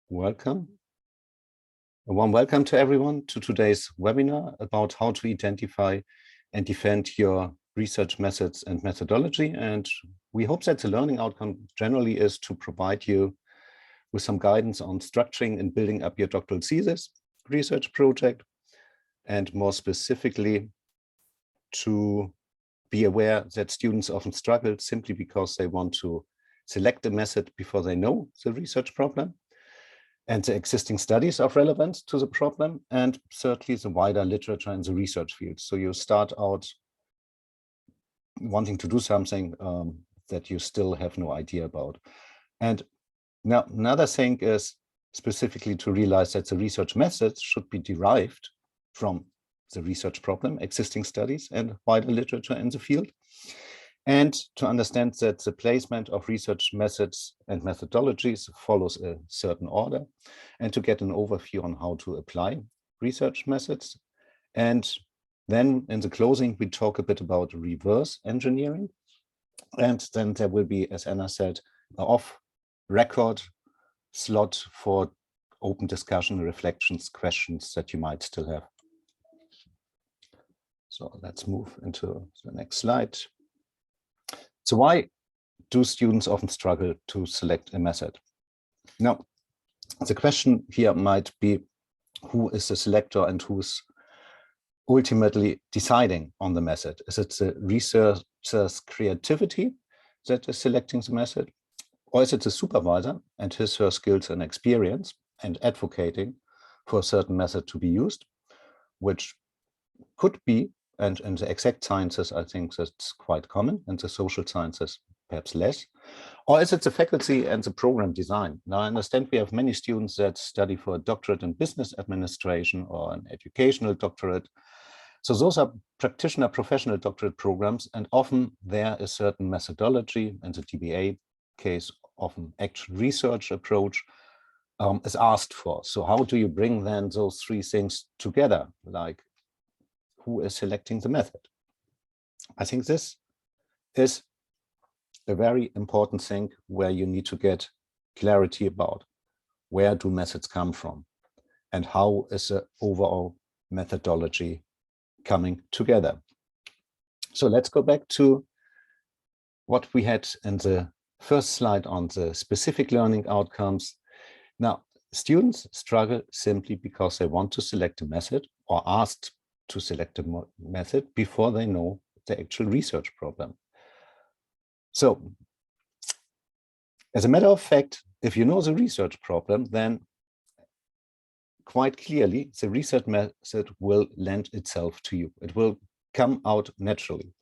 Welcome. A warm welcome to everyone to today's webinar about how to identify and defend your research methods and methodology. And we hope that the learning outcome generally is to provide you with some guidance on structuring and building up your doctoral thesis research project, and more specifically to be aware that students often struggle simply because they want to select a method before they know the research problem and the existing studies of relevance to the problem, and certainly the wider literature in the research field. So you start out wanting to do something that you still have no idea about. And now another thing is specifically to realize that the research methods should be derived from the research problem, existing studies, and wider literature in the field. And to understand that the placement of research methods and methodologies follows a certain order, and to get an overview on how to apply research methods. And then in the closing, we talk a bit about reverse engineering. And then there will be, as Anna said, an off-record slot for open discussion, reflections, questions that you might still have. So let's move into the next slide. So why do students often struggle to select a method? Now, the question here might be, who is the selector and who's ultimately deciding on the method? Is it the researcher's creativity that is selecting the method? Or is it the supervisor and his, her skills and experience and advocating for a certain method to be used, which could be, and in the exact sciences, I think that's quite common, and the social sciences, perhaps less. Or is it the faculty and the program design? Now, I understand we have many students that study for a doctorate in business administration or an educational doctorate. So those are practitioner professional doctorate programs, and often there is certain methodology, in the DBA case, often actual research approach is asked for. So how do you bring then those three things together? Like, who is selecting the method? I think this is a very important thing where you need to get clarity about where do methods come from and how is the overall methodology coming together. So let's go back to what we had in the first slide on the specific learning outcomes. Now, students struggle simply because they want to select a method or asked to select a method before they know the actual research problem. So, as a matter of fact, if you know the research problem, then quite clearly the research method will lend itself to you. It will come out naturally.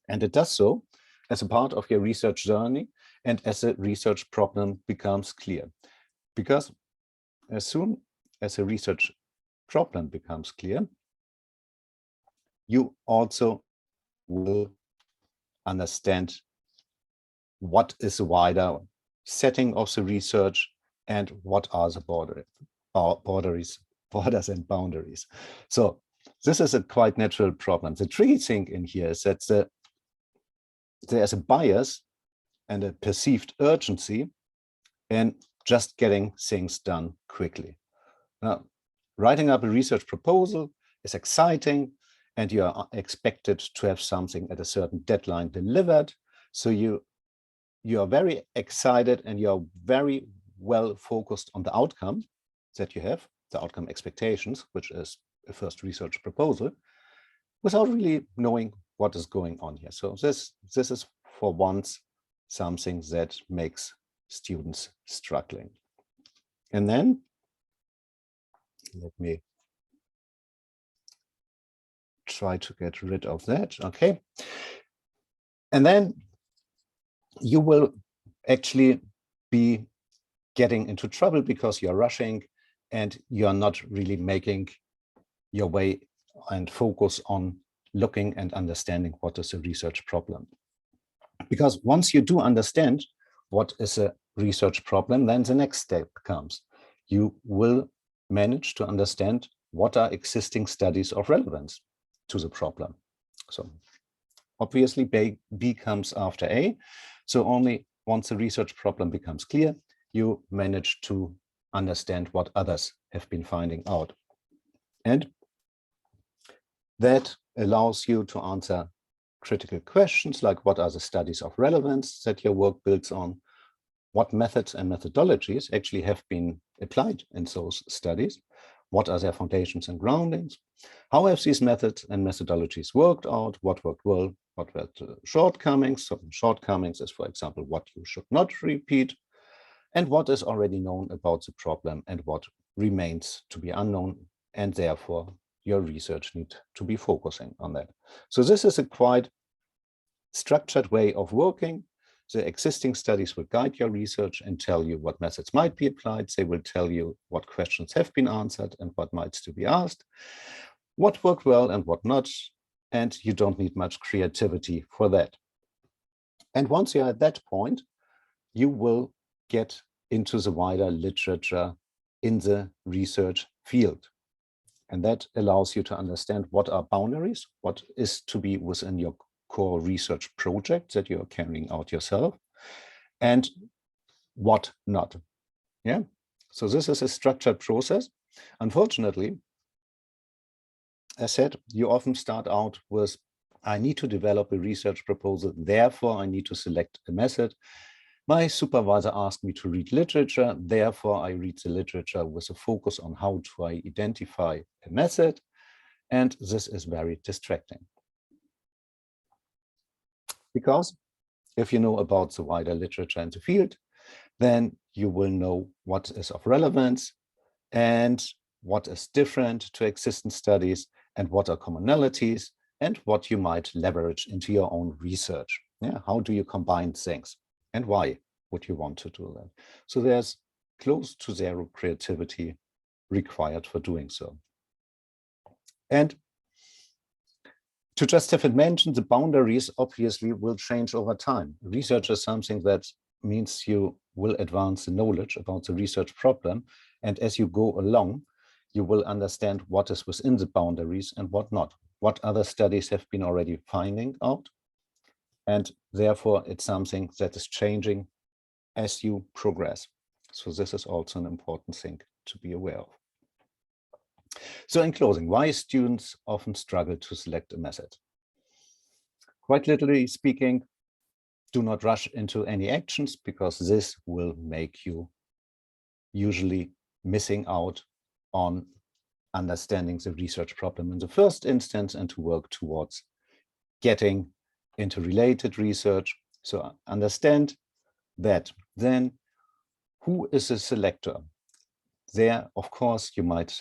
And it does so as a part of your research journey and as the research problem becomes clear. Because as soon as a research problem becomes clear, you also will understand what is the wider setting of the research and what are the borders and boundaries. So this is a quite natural problem. The tricky thing in here is that there's a bias and a perceived urgency in just getting things done quickly. Now, writing up a research proposal is exciting, and you are expected to have something at a certain deadline delivered. So you are very excited and you're very well focused on the outcome that you have, the outcome expectations, which is a first research proposal, without really knowing what is going on here. So this is for once something that makes students struggling. And then let me try to get rid of that. Okay. And then you will actually be getting into trouble because you're rushing and you're not really making your way and focus on looking and understanding what is a research problem. Because once you do understand what is a research problem, then the next step comes. You will manage to understand what are existing studies of relevance to the problem. So obviously B comes after A. So only once the research problem becomes clear, you manage to understand what others have been finding out. And that allows you to answer critical questions like what are the studies of relevance that your work builds on, what methods and methodologies actually have been applied in those studies, what are their foundations and groundings, how have these methods and methodologies worked out, what worked well, what were the shortcomings. So shortcomings is, for example, what you should not repeat, and what is already known about the problem and what remains to be unknown, and therefore your research needs to be focusing on that. So this is a quite structured way of working. The existing studies will guide your research and tell you what methods might be applied. They will tell you what questions have been answered and what might still be asked, what worked well and what not, and you don't need much creativity for that. And once you're at that point, you will get into the wider literature in the research field. And that allows you to understand what are boundaries, what is to be within your core research project that you're carrying out yourself, and what not. Yeah. So this is a structured process. Unfortunately, as said, you often start out with, I need to develop a research proposal, therefore I need to select a method. My supervisor asked me to read literature, therefore I read the literature with a focus on how do I identify a method, and this is very distracting. Because if you know about the wider literature in the field, then you will know what is of relevance and what is different to existing studies and what are commonalities and what you might leverage into your own research. Yeah, how do you combine things and why would you want to do that? So there's close to zero creativity required for doing so. And to just have it mentioned, the boundaries obviously will change over time. Research is something that means you will advance the knowledge about the research problem. And as you go along, you will understand what is within the boundaries and what not, what other studies have been already finding out. And therefore, it's something that is changing as you progress. So this is also an important thing to be aware of. So in closing, why students often struggle to select a method? Quite literally speaking, do not rush into any actions because this will make you usually missing out on understanding the research problem in the first instance and to work towards getting into related research. So understand that. Then who is a selector? There, of course, you might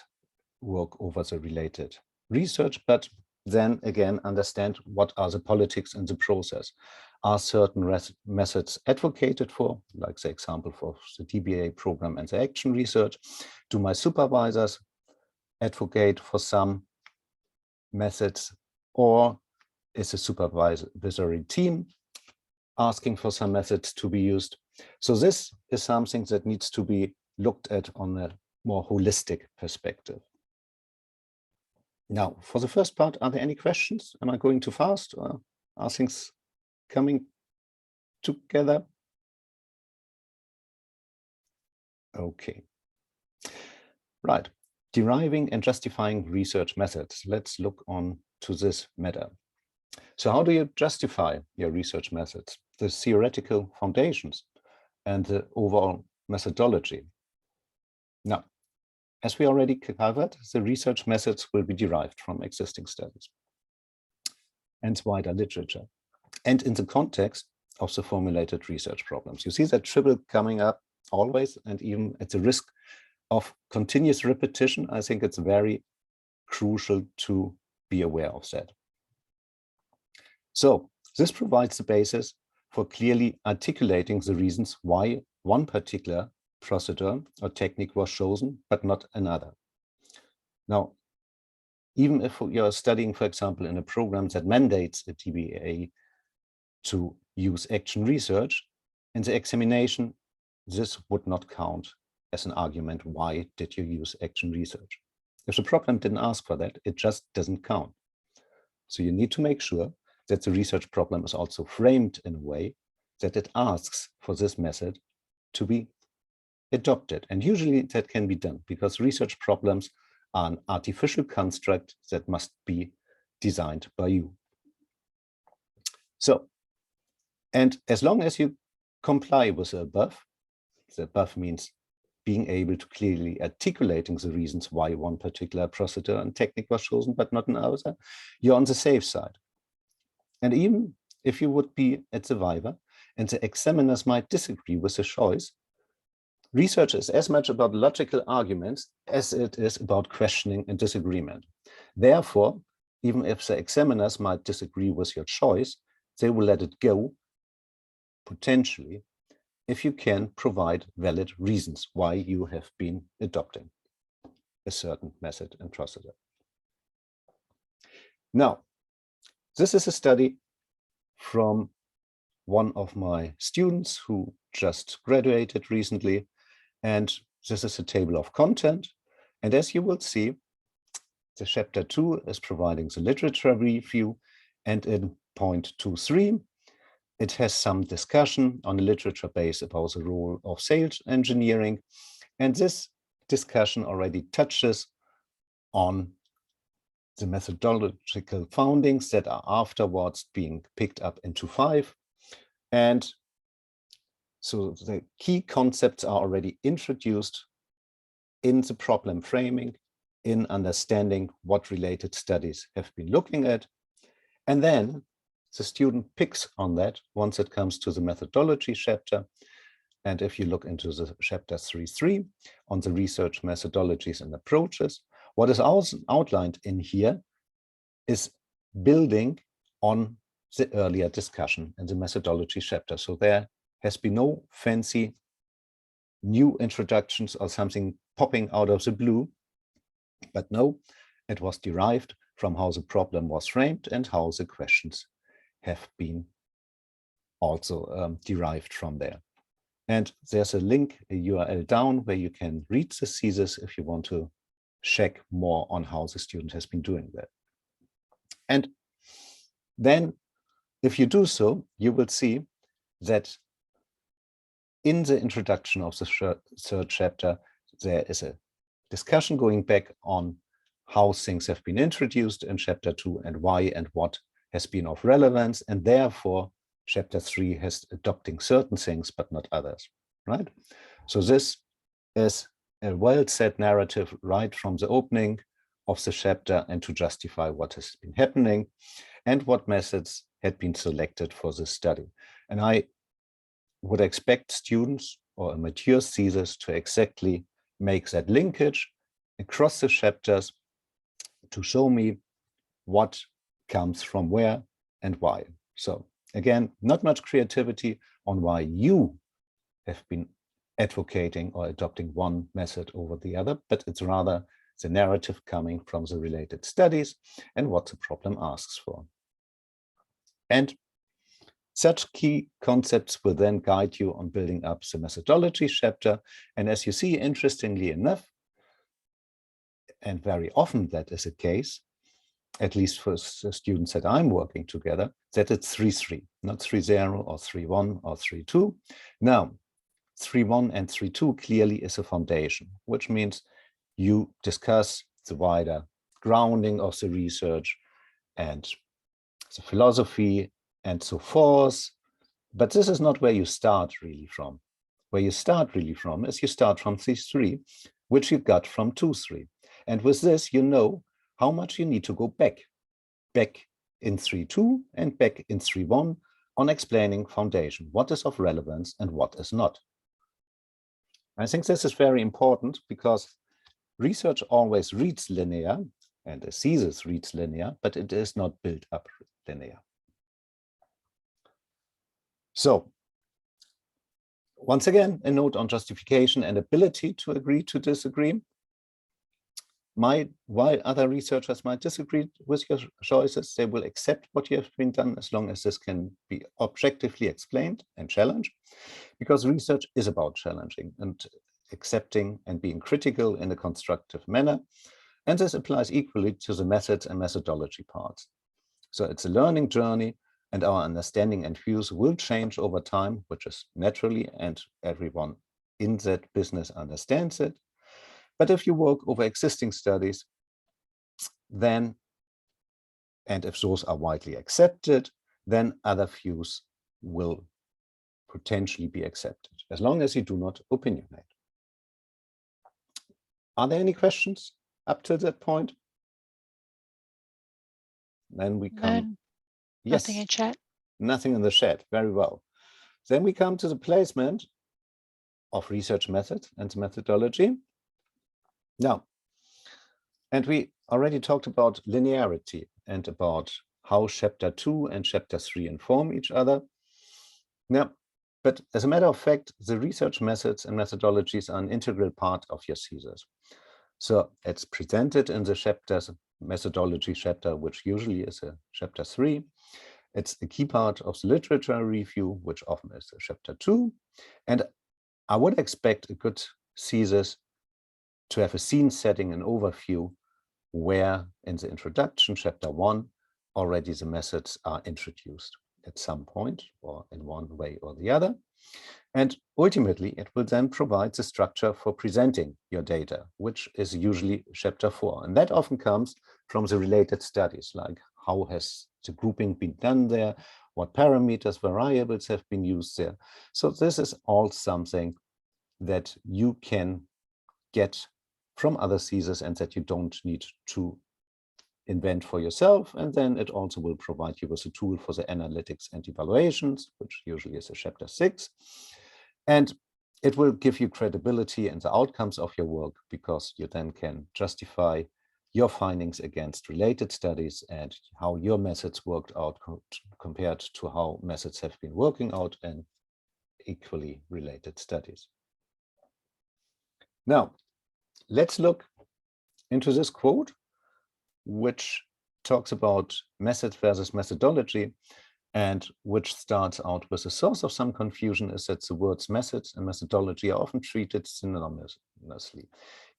work over the related research, but then again, understand what are the politics in the process. Are certain methods advocated for, like the example for the DBA program and the action research? Do my supervisors advocate for some methods, or is a supervisory team asking for some methods to be used? So this is something that needs to be looked at on a more holistic perspective. Now, for the first part, are there any questions? Am I going too fast, or are things coming together? Okay. Right. Deriving and justifying research methods. Let's look on to this matter. So how do you justify your research methods, the theoretical foundations, and the overall methodology? Now, as we already covered, the research methods will be derived from existing studies and wider literature, and in the context of the formulated research problems. You see that triple coming up always, and even at the risk of continuous repetition, I think it's very crucial to be aware of that. So this provides the basis for clearly articulating the reasons why one particular procedure or technique was chosen, but not another. Now, even if you're studying, for example, in a program that mandates a DBA to use action research, in the examination, this would not count as an argument. Why did you use action research? If the problem didn't ask for that, it just doesn't count. So you need to make sure that the research problem is also framed in a way that it asks for this method to be adopt it. And usually that can be done because research problems are an artificial construct that must be designed by you. So, and as long as you comply with the above means being able to clearly articulating the reasons why one particular procedure and technique was chosen, but not another, you're on the safe side. And even if you would be at the viva and the examiners might disagree with the choice, research is as much about logical arguments as it is about questioning and disagreement. Therefore, even if the examiners might disagree with your choice, they will let it go, potentially, if you can provide valid reasons why you have been adopting a certain method and procedure. Now, this is a study from one of my students who just graduated recently, and this is a table of content. And as you will see, the chapter 2 is providing the literature review, and in point 2.3, it has some discussion on a literature base about the role of sales engineering. And this discussion already touches on the methodological foundings that are afterwards being picked up into 5. And so the key concepts are already introduced in the problem framing, in understanding what related studies have been looking at. And then the student picks on that once it comes to the methodology chapter. And if you look into the chapter 3.3 on the research methodologies and approaches, what is also outlined in here is building on the earlier discussion in the methodology chapter. So there has been no fancy new introductions or something popping out of the blue, but no, it was derived from how the problem was framed and how the questions have been also derived from there. And there's a link, a URL down, where you can read the thesis if you want to check more on how the student has been doing that. And then if you do so, you will see that in the introduction of the third chapter, there is a discussion going back on how things have been introduced in chapter 2 and why and what has been of relevance. And therefore, chapter 3 has adopting certain things, but not others, right? So this is a well-set narrative right from the opening of the chapter and to justify what has been happening and what methods had been selected for this study. And I would expect students or a mature thesis to exactly make that linkage across the chapters to show me what comes from where and why. So again, not much creativity on why you have been advocating or adopting one method over the other, but it's rather the narrative coming from the related studies and what the problem asks for. And such key concepts will then guide you on building up the methodology chapter. And as you see, interestingly enough, and very often that is the case, at least for the students that I'm working together, that it's 3.3, not 3.0 or 3.1 or 3.2. Now, 3.1 and 3.2 clearly is a foundation, which means you discuss the wider grounding of the research and the philosophy and so forth. But this is not where you start really from. Where you start really from is you start from 3.3, which you got from 2.3. And with this, you know how much you need to go back in 3.2 and back in 3.1 on explaining foundation, what is of relevance and what is not. I think this is very important because research always reads linear and a thesis reads linear, but it is not built up linear. So once again, a note on justification and ability to agree to disagree. While other researchers might disagree with your choices, they will accept what you have been done as long as this can be objectively explained and challenged, because research is about challenging and accepting and being critical in a constructive manner. And this applies equally to the methods and methodology parts. So it's a learning journey, and our understanding and views will change over time, which is naturally, and everyone in that business understands it. But if you work over existing studies, then, and if those are widely accepted, then other views will potentially be accepted, as long as you do not opinionate. Are there any questions up to that point? Then we come. None. Yes. Nothing in chat. Nothing in the chat. Very well. Then we come to the placement of research method and methodology. Now, and we already talked about linearity and about how chapter 2 and chapter 3 inform each other. Now, but as a matter of fact, the research methods and methodologies are an integral part of your thesis. So it's presented in the chapters, methodology chapter, which usually is a chapter 3. It's a key part of the literature review, which often is a chapter 2. And I would expect a good thesis to have a scene setting and overview where in the introduction, chapter 1, already the methods are introduced at some point or in one way or the other. And ultimately, it will then provide the structure for presenting your data, which is usually chapter 4. And that often comes from the related studies, like how has the grouping been done there, what parameters, variables have been used there. So this is all something that you can get from other theses and that you don't need to invent for yourself. And then it also will provide you with a tool for the analytics and evaluations, which usually is a chapter 6. And it will give you credibility in the outcomes of your work, because you then can justify your findings against related studies and how your methods worked out compared to how methods have been working out in equally related studies. Now, let's look into this quote, which talks about method versus methodology, and which starts out with the source of some confusion is that the words method and methodology are often treated synonymously,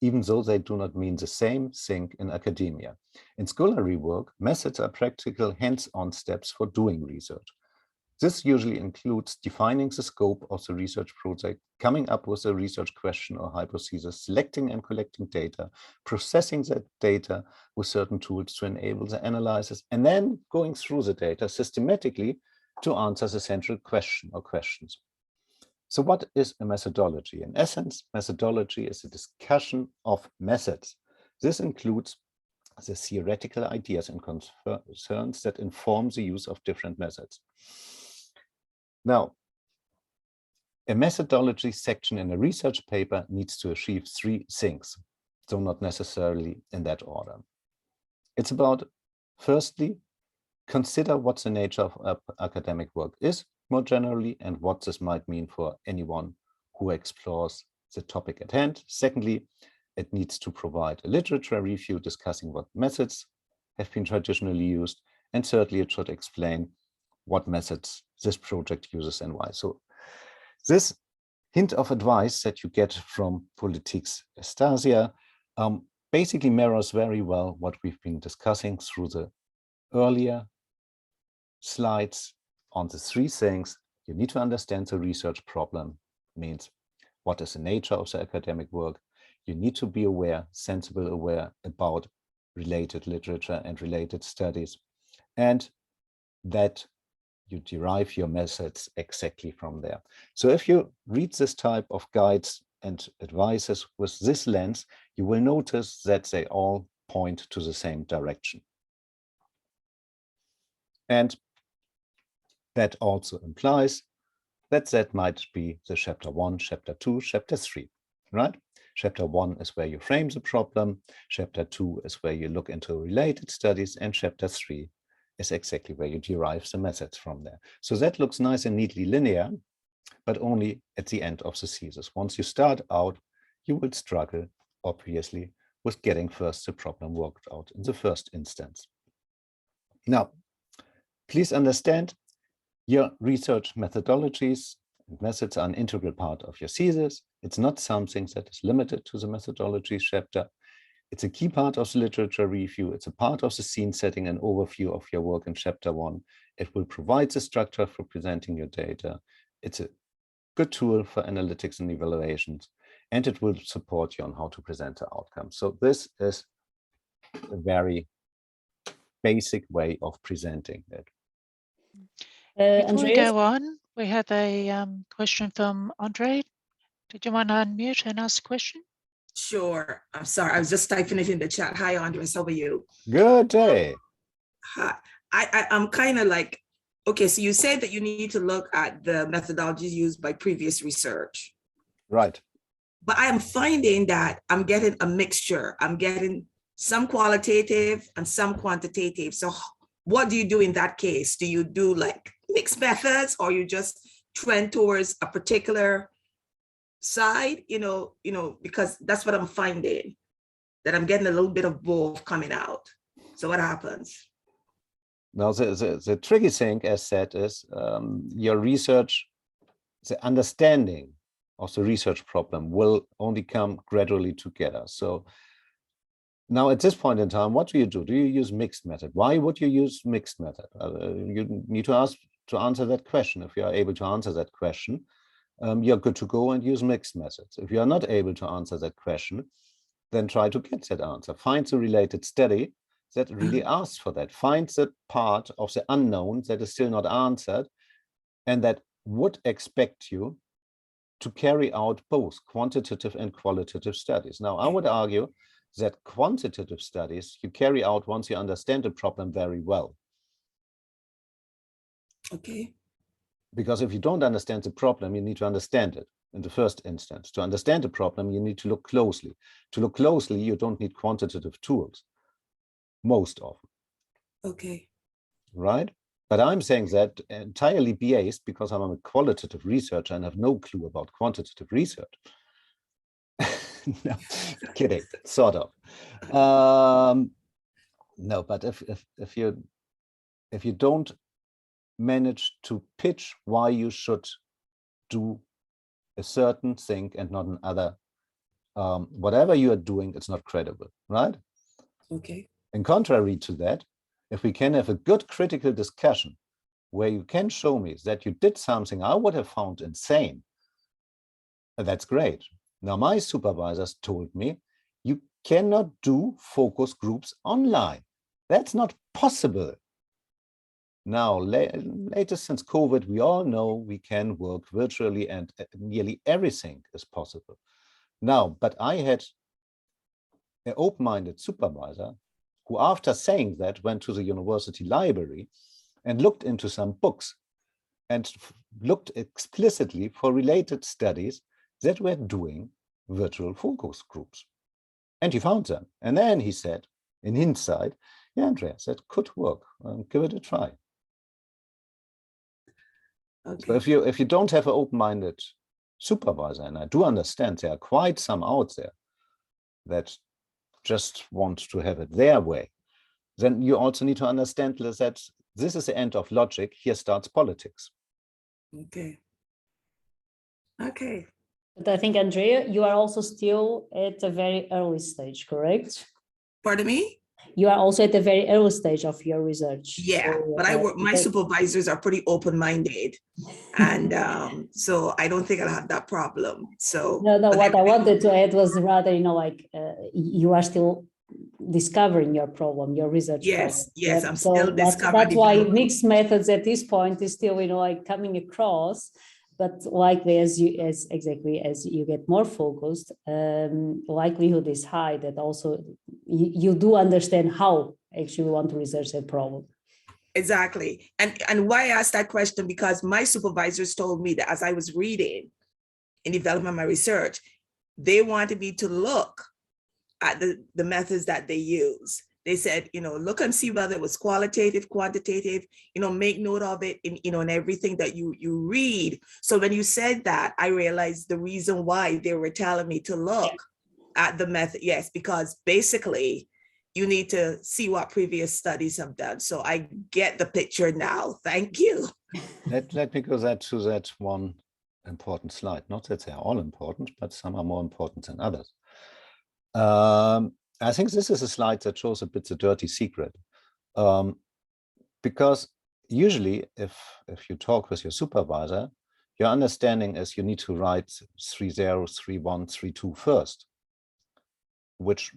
even though they do not mean the same thing in academia. In scholarly work, methods are practical hands-on steps for doing research. This usually includes defining the scope of the research project, coming up with a research question or hypothesis, selecting and collecting data, processing that data with certain tools to enable the analysis, and then going through the data systematically to answer the central question or questions. So what is a methodology? In essence, methodology is a discussion of methods. This includes the theoretical ideas and concerns that inform the use of different methods. Now, a methodology section in a research paper needs to achieve 3 things, though not necessarily in that order. It's about, firstly, consider what the nature of academic work is more generally and what this might mean for anyone who explores the topic at hand. Secondly, it needs to provide a literature review discussing what methods have been traditionally used. And thirdly, it should explain what methods this project uses and why. So this hint of advice that you get from Politics Estasia basically mirrors very well what we've been discussing through the earlier slides on the 3 things. You need to understand the research problem, means what is the nature of the academic work. You need to be aware, sensible aware about related literature and related studies, and that you derive your methods exactly from there. So if you read this type of guides and advices with this lens, you will notice that they all point to the same direction. And that also implies that that might be the chapter 1, chapter 2, chapter 3, right? Chapter 1 is where you frame the problem, chapter 2 is where you look into related studies, and chapter 3 is exactly where you derive the methods from there. So that looks nice and neatly linear, but only at the end of the thesis. Once you start out, you will struggle, obviously, with getting first the problem worked out in the first instance. Now, please understand, your research methodologies and methods are an integral part of your thesis. It's not something that is limited to the methodology chapter. It's a key part of the literature review. It's a part of the scene setting and overview of your work in chapter 1. It will provide the structure for presenting your data. It's a good tool for analytics and evaluations, and it will support you on how to present the outcome. So this is a very basic way of presenting it. Before we go on, we have a question from Andre. Did you want to unmute and ask a question? Sure. I'm sorry. I was just typing it in the chat. Hi, Andres. How are you? Good day. Hi. I'm kind of like, okay, so you said that you need to look at the methodologies used by previous research. Right. But I am finding that I'm getting a mixture. I'm getting some qualitative and some quantitative. So what do you do in that case? Do you do like mixed methods, or you just trend towards a particular side, because that's what I'm finding, that I'm getting a little bit of both coming out. So what happens? Now, the tricky thing, as said, is your research, the understanding of the research problem will only come gradually together. So now at this point in time, what do you do? Do you use mixed method? Why would you use mixed method? You need to answer that question. If you are able to answer that question, you're good to go and use mixed methods. If you are not able to answer that question, then try to get that answer. Find the related study that really asks for that. Find the part of the unknown that is still not answered and that would expect you to carry out both quantitative and qualitative studies. Now, I would argue that quantitative studies you carry out once you understand the problem very well. Okay. Because if you don't understand the problem, you need to understand it in the first instance. To understand the problem, you need to look closely. To look closely, you don't need quantitative tools, most often. Okay. Right? But I'm saying that entirely biased because I'm a qualitative researcher and have no clue about quantitative research. No, kidding, sort of. No, but if you don't manage to pitch why you should do a certain thing and not another, whatever you are doing, it's not credible, right? Okay. And contrary to that, if we can have a good critical discussion where you can show me that you did something I would have found insane, that's great. Now, my supervisors told me, you cannot do focus groups online. That's not possible. Now, latest since COVID, we all know we can work virtually and nearly everything is possible. Now, but I had an open-minded supervisor who, after saying that, went to the university library and looked into some books and looked explicitly for related studies that were doing virtual focus groups. And he found them. And then he said, in hindsight, yeah, Andreas, that could work. Give it a try. Okay. So if you don't have an open-minded supervisor, and I do understand there are quite some out there that just want to have it their way, then you also need to understand that this is the end of logic. Here starts politics. Okay. Okay. But I think, Andrea, you are also still at a very early stage, correct? Pardon me? You are also at a very early stage of your research. Yeah, so, but my supervisors are pretty open-minded. And so I don't think I'll have that problem. So no, what I wanted to add was rather, you are still discovering your problem, your research problem. Yes, I'm still discovering. That's why mixed methods at this point is still, coming across. But likely, exactly as you get more focused, likelihood is high that also you do understand how actually you want to research a problem. Exactly. And why I asked that question, because my supervisors told me that as I was reading and developing my research, they wanted me to look at the methods that they use. They said, look and see whether it was qualitative, quantitative, make note of it in everything that you read. So when you said that, I realized the reason why they were telling me to look at the method. Yes, because basically you need to see what previous studies have done. So I get the picture now. Thank you. Let me go to that one important slide. Not that they are all important, but some are more important than others. I think this is a slide that shows a bit the dirty secret, because usually if you talk with your supervisor, your understanding is you need to write 3.0, 3.1, 3.2 first, which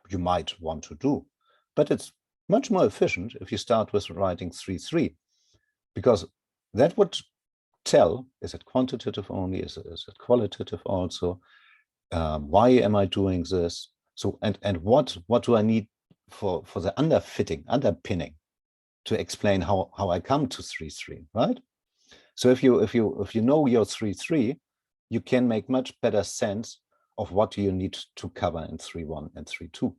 you might want to do. But it's much more efficient if you start with writing 3.3, because that would tell, is it quantitative only, is it qualitative also? Why am I doing this? So, and what do I need for the underpinning to explain how I come to 3.3, right? So if you know your 3.3, you can make much better sense of what you need to cover in 3.1 and 3.2,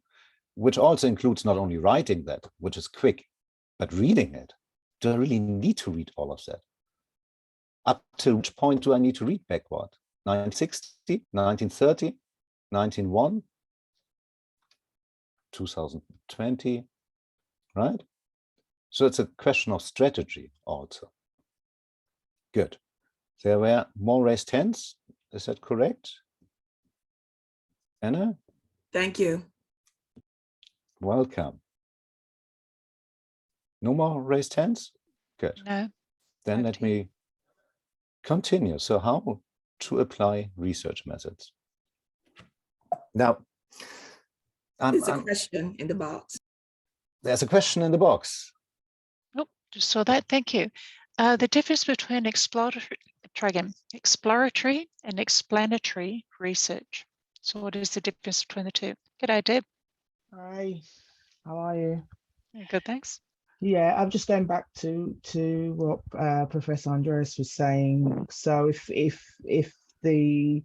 which also includes not only writing that, which is quick, but reading it. Do I really need to read all of that? Up to which point do I need to read backward? 1960, 1930, 1901, 2020, right? So it's a question of strategy also. Good. There were more raised hands. Is that correct? Anna? Thank you. Welcome. No more raised hands? Good. No. Then let me continue. So how to apply research methods? Now, There's a question in the box. There's a question in the box. Oh, just saw that. Thank you. The difference between exploratory and explanatory research. So what is the difference between the two? G'day, Deb. Hi, how are you? Good, thanks. Yeah, I'm just going back to what Professor Andreas was saying. So if the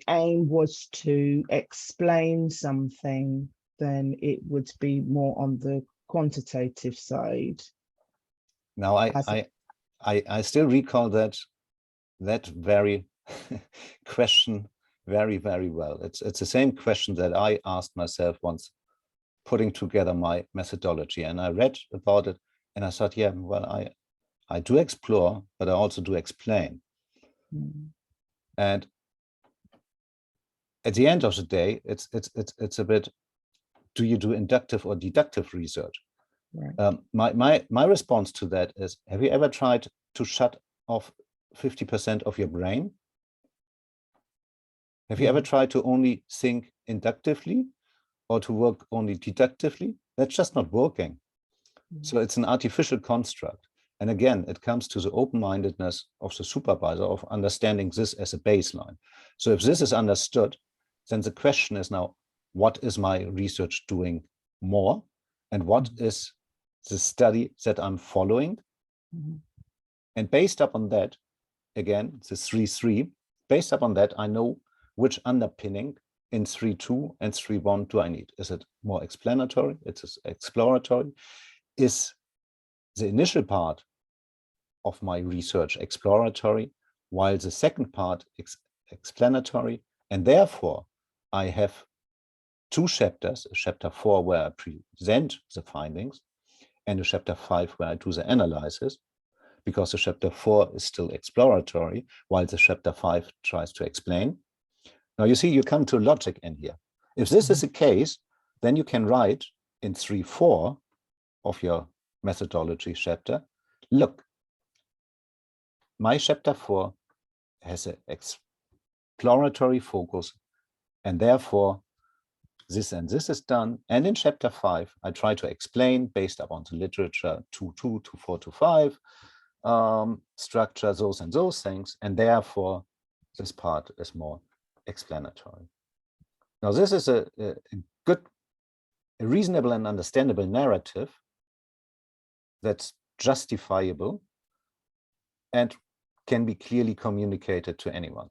aim was to explain something, then it would be more on the quantitative side. Now I still recall that very question very, very well. It's the same question that I asked myself once putting together my methodology, and I read about it and I thought, yeah, well, I do explore, but I also do explain. And at the end of the day, it's a bit, do you do inductive or deductive research? Right. My response to that is, have you ever tried to shut off 50% of your brain? Have you ever tried to only think inductively or to work only deductively? That's just not working. So it's an artificial construct. And again, it comes to the open-mindedness of the supervisor of understanding this as a baseline. So if this is understood, then the question is now, what is my research doing more? And what is the study that I'm following? And based upon that, again, the 3.3, based upon that, I know which underpinning in 3.2 and 3.1 do I need? Is it more explanatory? It's exploratory? Is the initial part of my research exploratory, while the second part is explanatory? And therefore, I have two chapters, a chapter 4 where I present the findings and a chapter 5 where I do the analysis, because the chapter 4 is still exploratory, while the chapter 5 tries to explain. Now you see, you come to logic in here. If this is the case, then you can write in 3.4 of your methodology chapter, look, my chapter 4 has an exploratory focus, and therefore this and this is done. And in chapter 5, I try to explain based upon the literature 2.2 to 4.5 structure, those and those things, and therefore this part is more explanatory. Now this is a reasonable and understandable narrative that's justifiable and can be clearly communicated to anyone.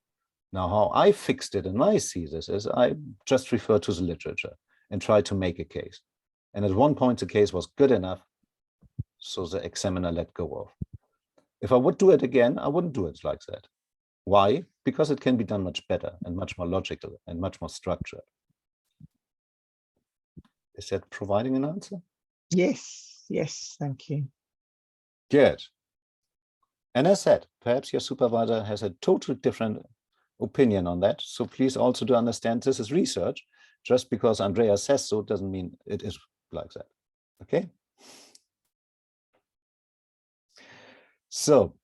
Now, how I fixed it in my thesis is I just refer to the literature and try to make a case. And at one point, the case was good enough, so the examiner let go of. If I would do it again, I wouldn't do it like that. Why? Because it can be done much better and much more logical and much more structured. Is that providing an answer? Yes, yes, thank you. Good. And as said, perhaps your supervisor has a totally different opinion on that. So please also to understand this is research. Just because Andrea says so doesn't mean it is like that. Okay. So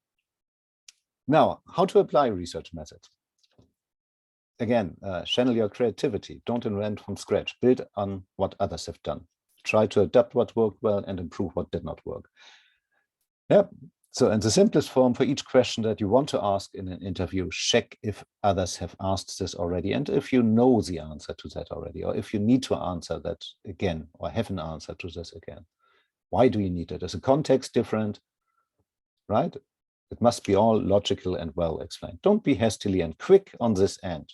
Now, how to apply research methods? Again, channel your creativity. Don't invent from scratch. Build on what others have done. Try to adapt what worked well and improve what did not work. Yeah. So in the simplest form, for each question that you want to ask in an interview, check if others have asked this already, and if you know the answer to that already, or if you need to answer that again, or have an answer to this again. Why do you need it? Is the context different? Right? It must be all logical and well explained. Don't be hastily and quick on this end.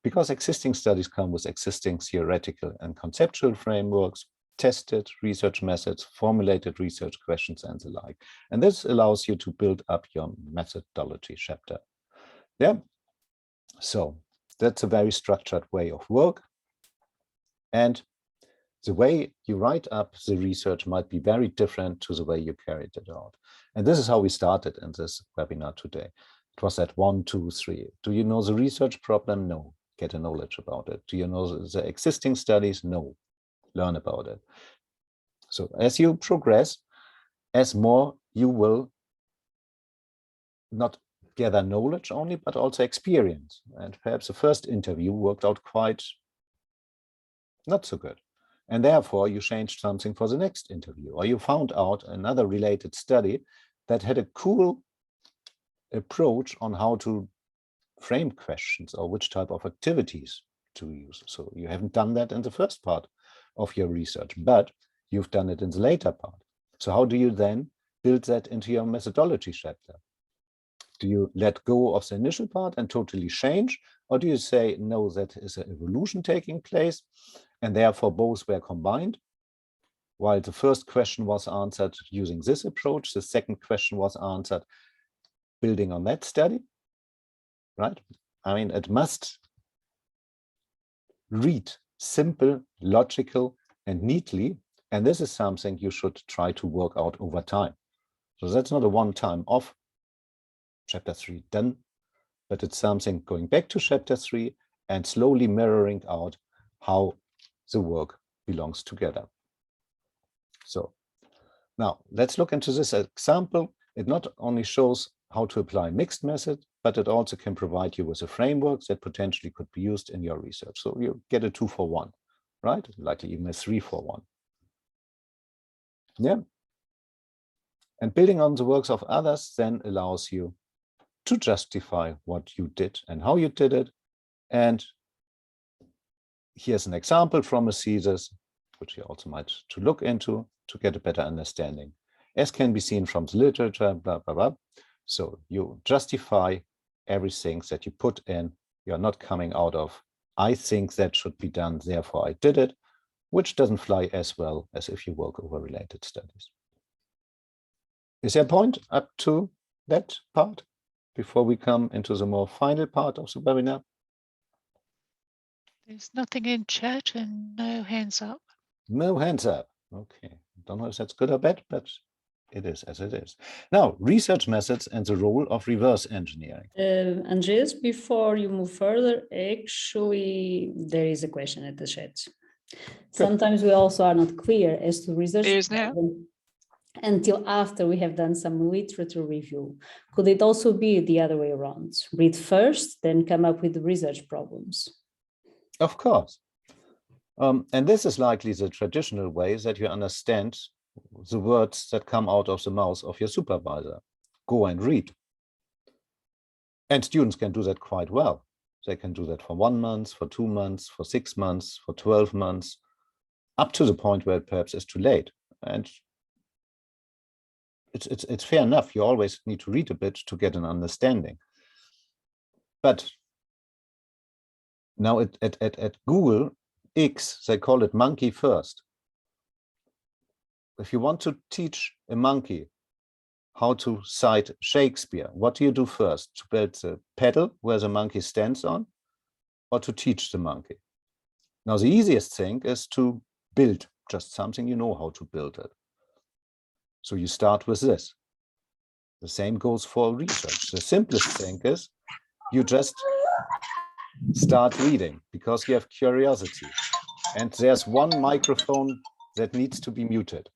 Because existing studies come with existing theoretical and conceptual frameworks, tested research methods, formulated research questions, and the like. And this allows you to build up your methodology chapter. Yeah. So that's a very structured way of work. And the way you write up the research might be very different to the way you carried it out. And this is how we started in this webinar today. It was at 1, 2, 3. Do you know the research problem? No. Get a knowledge about it. Do you know the existing studies? No. Learn about it. So as you progress, as more you will not gather knowledge only, but also experience. And perhaps the first interview worked out quite not so good. And therefore you changed something for the next interview, or you found out another related study that had a cool approach on how to frame questions or which type of activities to use. So you haven't done that in the first part of your research, but you've done it in the later part. So how do you then build that into your methodology chapter? Do you let go of the initial part and totally change? Or do you say, no, that is an evolution taking place, and therefore both were combined? While the first question was answered using this approach, the second question was answered building on that study, right? I mean, it must read simple, logical, and neatly. And this is something you should try to work out over time. So that's not a one-time off, chapter 3 done, but it's something going back to chapter 3 and slowly mirroring out how the work belongs together. So now let's look into this example. It not only shows how to apply mixed method, but it also can provide you with a framework that potentially could be used in your research. So you get a 2-for-1, right? Likely even a 3-for-1. Yeah. And building on the works of others then allows you to justify what you did and how you did it. And here's an example from a thesis, which you also might to look into to get a better understanding. As can be seen from the literature, blah, blah, blah. So you justify everything that you put in. You're not coming out of, I think that should be done, therefore I did it, which doesn't fly as well as if you work over related studies. Is there a point up to that part before we come into the more final part of the webinar? There's nothing in chat and no hands up. No hands up. Okay. Don't know if that's good or bad, but it is as it is. Now, research methods and the role of reverse engineering. Andreas, before you move further, actually, there is a question at the chat. Sometimes we also are not clear as to research until after we have done some literature review. Could it also be the other way around? Read first, then come up with the research problems? Of course. And this is likely the traditional way that you understand the words that come out of the mouth of your supervisor. Go and read. And students can do that quite well. They can do that for 1 month, for 2 months, for 6 months, for 12 months, up to the point where it perhaps is too late. And it's fair enough. You always need to read a bit to get an understanding. But now at Google X, they call it monkey first. If you want to teach a monkey how to cite Shakespeare, what do you do first? To build the pedal where the monkey stands on, or to teach the monkey? Now, the easiest thing is to build just something you know how to build it. So you start with this. The same goes for research. The simplest thing is you just start reading because you have curiosity. And there's one microphone that needs to be muted.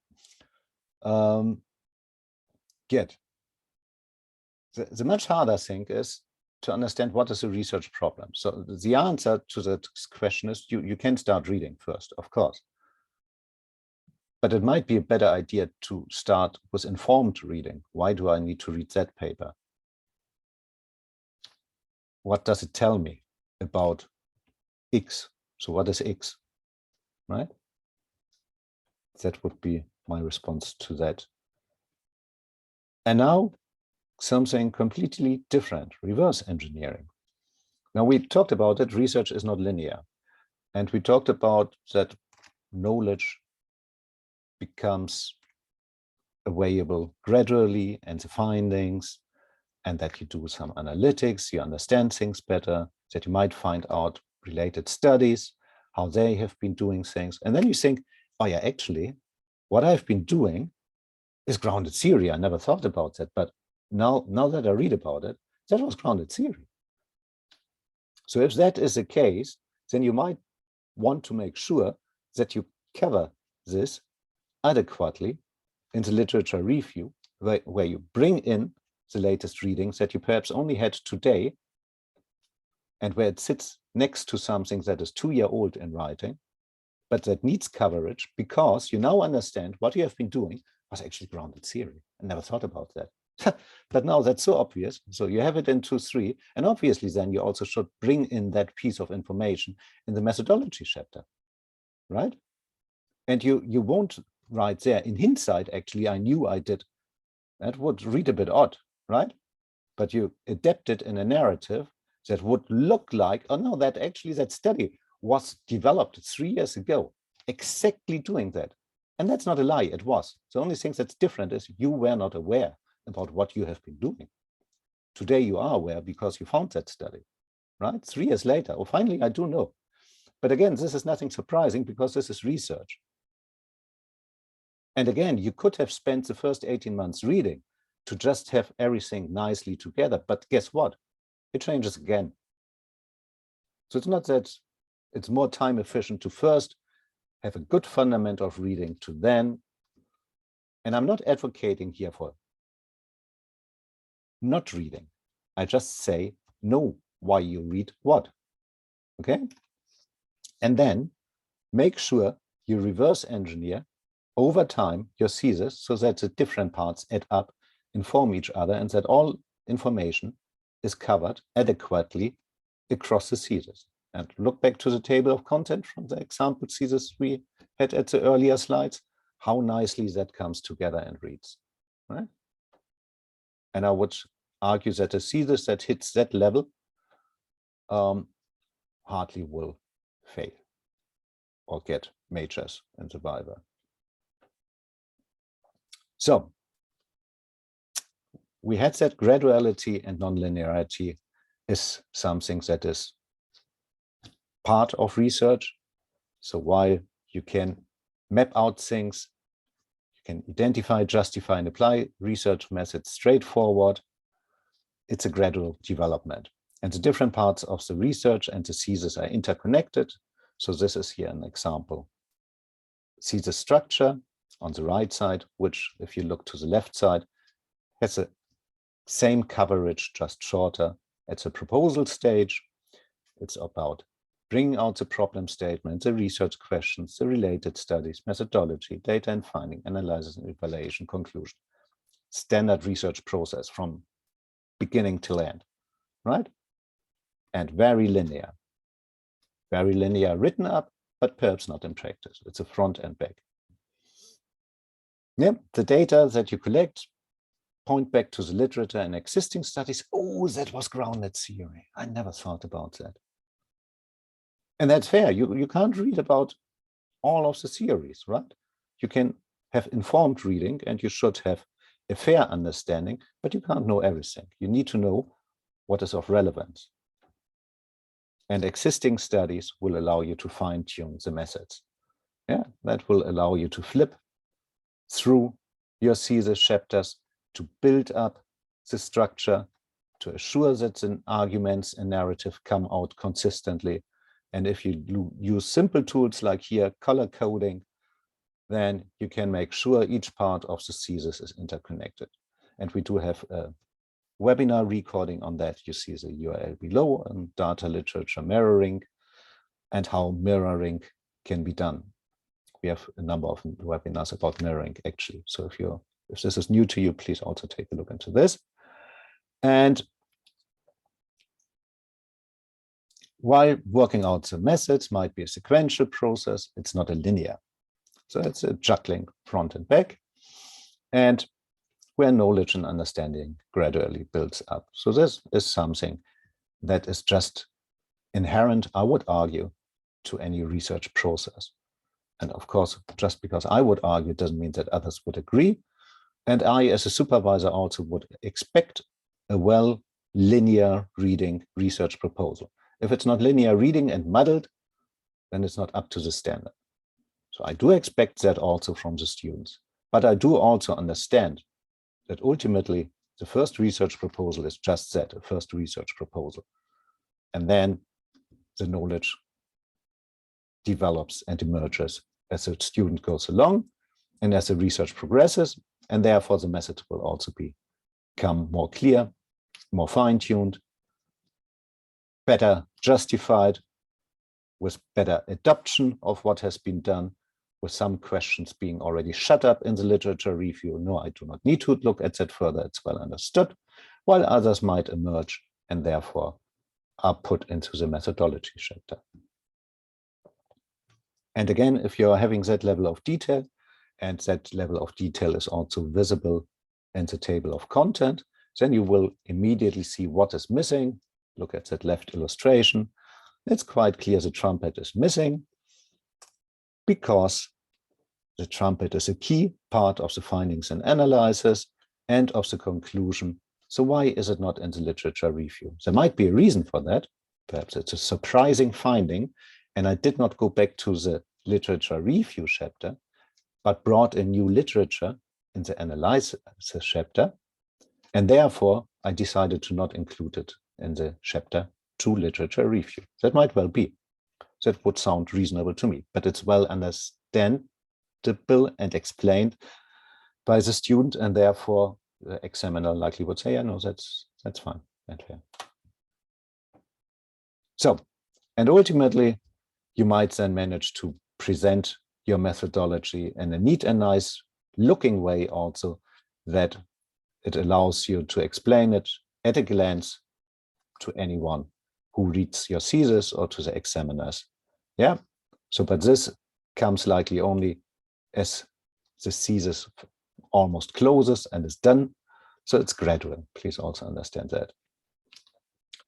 Good. The much harder thing is to understand what is a research problem. So the answer to that question is you can start reading first, of course. But it might be a better idea to start with informed reading. Why do I need to read that paper? What does it tell me about X? So what is X, right? That would be my response to that. And now something completely different, reverse engineering. Now we talked about it, research is not linear. And we talked about that knowledge becomes available gradually and the findings, and that you do some analytics, you understand things better, that you might find out related studies, how they have been doing things. And then you think, oh yeah, actually, what I've been doing is grounded theory. I never thought about that, but now that I read about it, that was grounded theory. So if that is the case, then you might want to make sure that you cover this adequately in the literature review, where you bring in the latest readings that you perhaps only had today, and where it sits next to something that is 2-year-old in writing, but that needs coverage because you now understand what you have been doing was actually grounded theory. I never thought about that. But now that's so obvious. So you have it in 2.3, and obviously then you also should bring in that piece of information in the methodology chapter, right? And you won't write there, in hindsight, actually, I knew I did. That would read a bit odd, right? But you adapt it in a narrative that would look like, oh no, that actually that study was developed 3 years ago, exactly doing that. And that's not a lie, it was. The only thing that's different is you were not aware about what you have been doing. Today you are aware because you found that study, right? 3 years later, oh, finally, I do know. But again, this is nothing surprising because this is research. And again, you could have spent the first 18 months reading to just have everything nicely together. But guess what? It changes again. So it's not that it's more time efficient to first have a good fundament of reading to then, and I'm not advocating here for not reading. I just say, know why you read what, okay? And then make sure you reverse engineer over time your thesis so that the different parts add up, inform each other, and that all information is covered adequately across the thesis. And look back to the table of content from the example thesis we had at the earlier slides, how nicely that comes together and reads, right? And I would argue that a thesis that hits that level hardly will fail or get majors in the Viva. So we had that graduality and nonlinearity is something that is part of research. So while you can map out things, you can identify, justify, and apply research methods straightforward, it's a gradual development. And the different parts of the research and the thesis are interconnected. So this is here an example. Thesis structure on the right side, which if you look to the left side, has the same coverage, just shorter. At the proposal stage, it's about bringing out the problem statement, the research questions, the related studies, methodology, data and finding, analysis and evaluation, conclusion. Standard research process from beginning till end, right? And very linear written up, but perhaps not in practice. It's a front and back. Yeah, the data that you collect point back to the literature and existing studies. Oh, that was grounded theory. I never thought about that. And that's fair. You can't read about all of the theories, right? You can have informed reading and you should have a fair understanding, but you can't know everything. You need to know what is of relevance. And existing studies will allow you to fine-tune the methods. Yeah, that will allow you to flip through your thesis chapters to build up the structure, to assure that the arguments and narrative come out consistently. And if you use simple tools like here, color coding, then you can make sure each part of the thesis is interconnected. And we do have a webinar recording on that. You see the URL below, and data literature mirroring and how mirroring can be done. We have a number of webinars about mirroring actually. So if this is new to you, please also take a look into this. And while working out the methods might be a sequential process, it's not a linear. So it's a juggling front and back, and where knowledge and understanding gradually builds up. So this is something that is just inherent, I would argue, to any research process. And of course, just because I would argue doesn't mean that others would agree. And I, as a supervisor, also would expect a well-linear reading research proposal. If it's not linear reading and muddled, then it's not up to the standard. So I do expect that also from the students. But I do also understand that ultimately the first research proposal is just that, a first research proposal. And then the knowledge develops and emerges as the student goes along and as the research progresses, and therefore the method will also become more clear, more fine-tuned, better justified, with better adoption of what has been done, with some questions being already shut up in the literature review. No, I do not need to look at that further, it's well understood, while others might emerge and therefore are put into the methodology chapter. And again, if you're having that level of detail, and that level of detail is also visible in the table of content, then you will immediately see what is missing. Look at that left illustration. It's quite clear the trumpet is missing because the trumpet is a key part of the findings and analysis and of the conclusion. So why is it not in the literature review? There might be a reason for that. Perhaps it's a surprising finding, and I did not go back to the literature review chapter, but brought in new literature in the analysis chapter, and therefore I decided to not include it in the chapter 2 literature review. That might well be. That would sound reasonable to me, but it's well understandable and explained by the student, and therefore the examiner likely would say, yeah, no, that's fine and fair. So, and ultimately, you might then manage to present your methodology in a neat and nice looking way also, that it allows you to explain it at a glance to anyone who reads your thesis or to the examiners. Yeah, so but this comes likely only as the thesis almost closes and is done. So it's gradual. Please also understand that.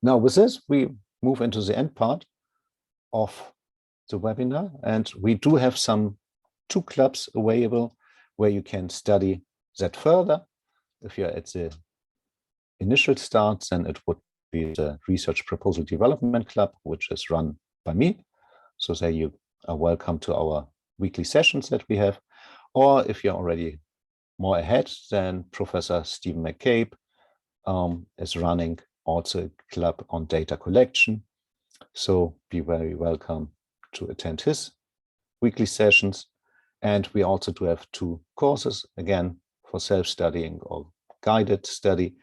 Now with this, we move into the end part of the webinar, and we do have some 2 clubs available where you can study that further. If you're at the initial start, then it would be the Research Proposal Development Club, which is run by me. So there you are welcome to our weekly sessions that we have. Or if you're already more ahead, then Professor Stephen McCabe is running also a club on data collection. So be very welcome to attend his weekly sessions. And we also do have 2 courses, again, for self-studying or guided study,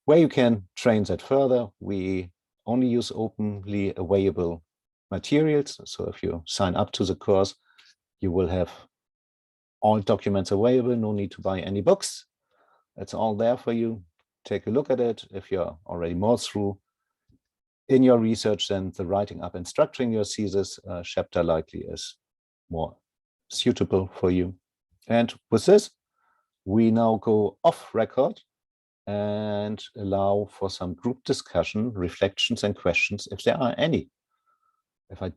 where you can train that further. We only use openly available materials. So if you sign up to the course, you will have all documents available, no need to buy any books. It's all there for you. Take a look at it. If you're already more through in your research, then the writing up and structuring your thesis chapter likely is more suitable for you. And with this, we now go off record and allow for some group discussion, reflections and questions, if there are any. If I